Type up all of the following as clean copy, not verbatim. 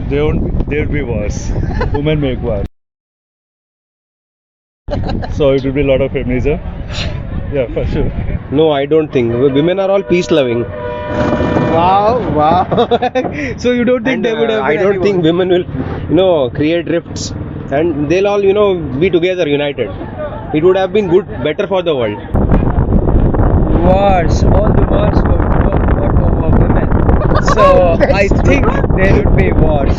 There would be wars. Women make wars. So it would be a lot of feminism. Yeah, for sure. No, I don't think. Women are all peace loving. Wow. So you don't think And they would have I been don't think anyone? women will, create rifts. And they'll all, be together, united. It would have been better for the world. Wars, all the wars were over women. So I think there would be wars.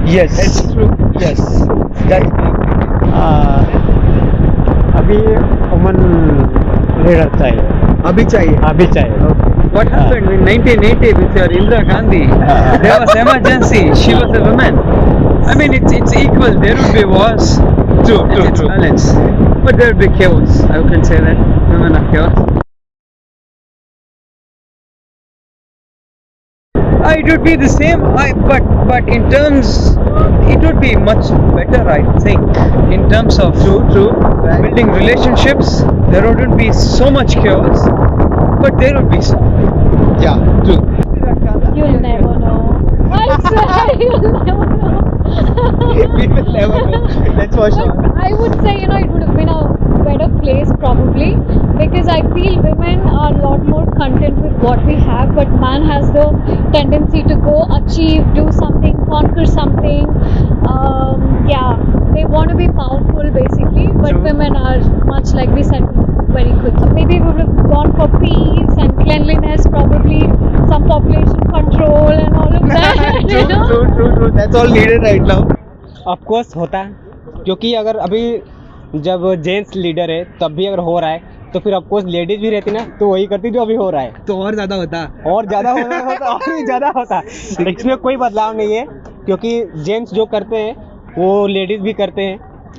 Yes. It's true. Yes. That's my अभी woman leader चाहिए अभी चाहिए. What happened in 1980 with your Indira Gandhi? There was emergency. She was a woman. I mean, it's equal. There would be wars. True. It's balanced. But there would be chaos. I can say that women are chaos. It would be the same. But in terms, it would be much better. I think in terms of True. building relationships, there wouldn't be so much chaos, but there would be some. Yeah, true. You'll never know. I swear you'll never know. We will never know. That's for sure. But I would say, it would have been a better place probably, because I feel women are a lot more content with what we have, but man has the tendency to go achieve, do something, conquer something. They want to be powerful basically, but True. women are much, like we said, very quick. Maybe we would have gone for peace and cleanliness, probably some population control and all of that. True. That's all needed right now. Of course होता है, क्योंकि अगर अभी जब gents leader है तब भी अगर हो रहा है तो फिर ऑफ कोर्स लेडीज भी रहती ना तो वही करती जो अभी हो रहा है, तो और ज्यादा होता. और ज़्यादा हो रहा होता और भी ज़्यादा होता. इसमें कोई बदलाव नहीं है, क्योंकि जेंट्स जो करते हैं वो लेडीज भी करते हैं,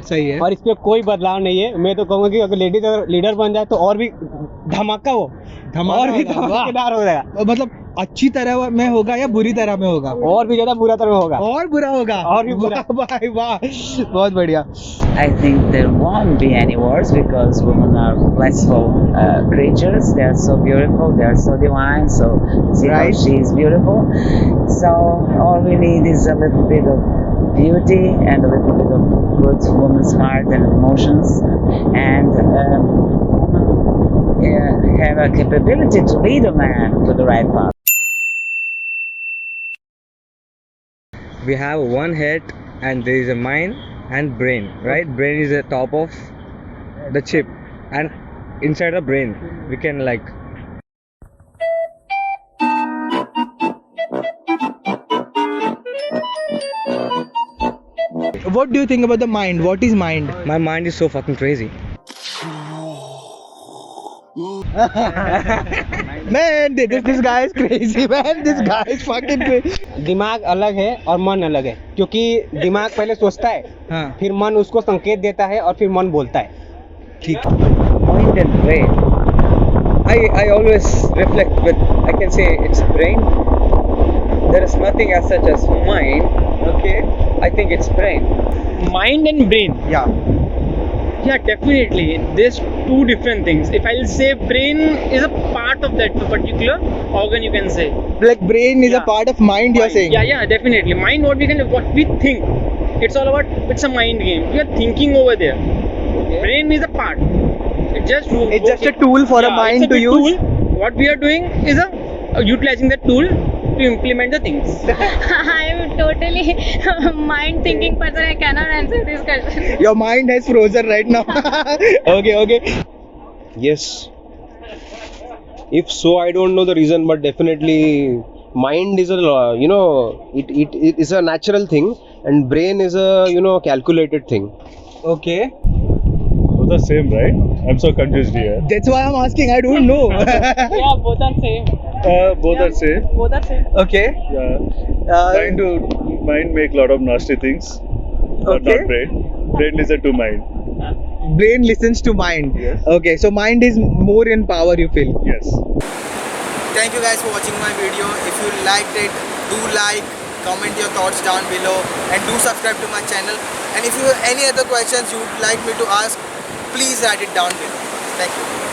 सही है. और इसमें कोई बदलाव नहीं है. मैं तो कहूँगा कि अगर लेडीज अगर लीडर बन जाए तो और भी धमाका और भी होगा. वाह. धमाकेदार हो जाएगा, मतलब अच्छी तरह में होगा या बुरी तरह में होगा? और भी ज़्यादा बुरा तरह होगा, और बुरा होगा. और भी बुरा. भाई वाह, बहुत बढ़िया. I think there won't be any wars because women are blissful creatures. They are so beautiful, they are so divine. So see how Right. she is beautiful. So all we need is a little bit of beauty and a little bit of good woman's heart and emotions, and women have a capability to lead a man to the right path. We have one head and there is a mind and brain, right? Brain is the top of the chip, and inside the brain we can What do you think about the mind? What is mind? my mind is so fucking crazy. Man, this guy is crazy, man. This guy is fucking crazy. दिमाग अलग है और मन अलग है, क्योंकि दिमाग पहले सोचता है, हाँ. फिर मन उसको संकेत देता है और फिर मन बोलता है. ठीक. Mind and brain. I always reflect with, I can say it's brain. There is nothing as such as mind. Okay. I think it's brain. Mind and brain. Yeah. Yeah, definitely. There's two different things. If I'll say brain is a part of that particular organ, you can say. Like brain is a Yeah. part of mind, you're saying? Yeah, definitely. Mind, what we think. It's all about. It's a mind game. We are thinking over there. Brain is a part. It's just a tool for a mind it's to good use. Tool. What we are doing is utilizing that tool to implement the things. I'm totally mind thinking person. I cannot answer this question. Your mind has frozen right now. Okay. Yes. If so, I don't know the reason, but definitely mind is it is a natural thing, and brain is a calculated thing. Okay. Both are same, right? I'm so confused here. That's why I'm asking. I don't know. Yeah, both are same. Both are same. Both are same. Okay. Yeah. Mind make lot of nasty things, but Okay. not brain. Brain listen to mind. Brain listens to mind. Yes. Okay, so mind is more in power, you feel? Yes. Thank you guys for watching my video. If you liked it, do like, comment your thoughts down below, and do subscribe to my channel. And if you have any other questions you would like me to ask, please write it down below. Thank you.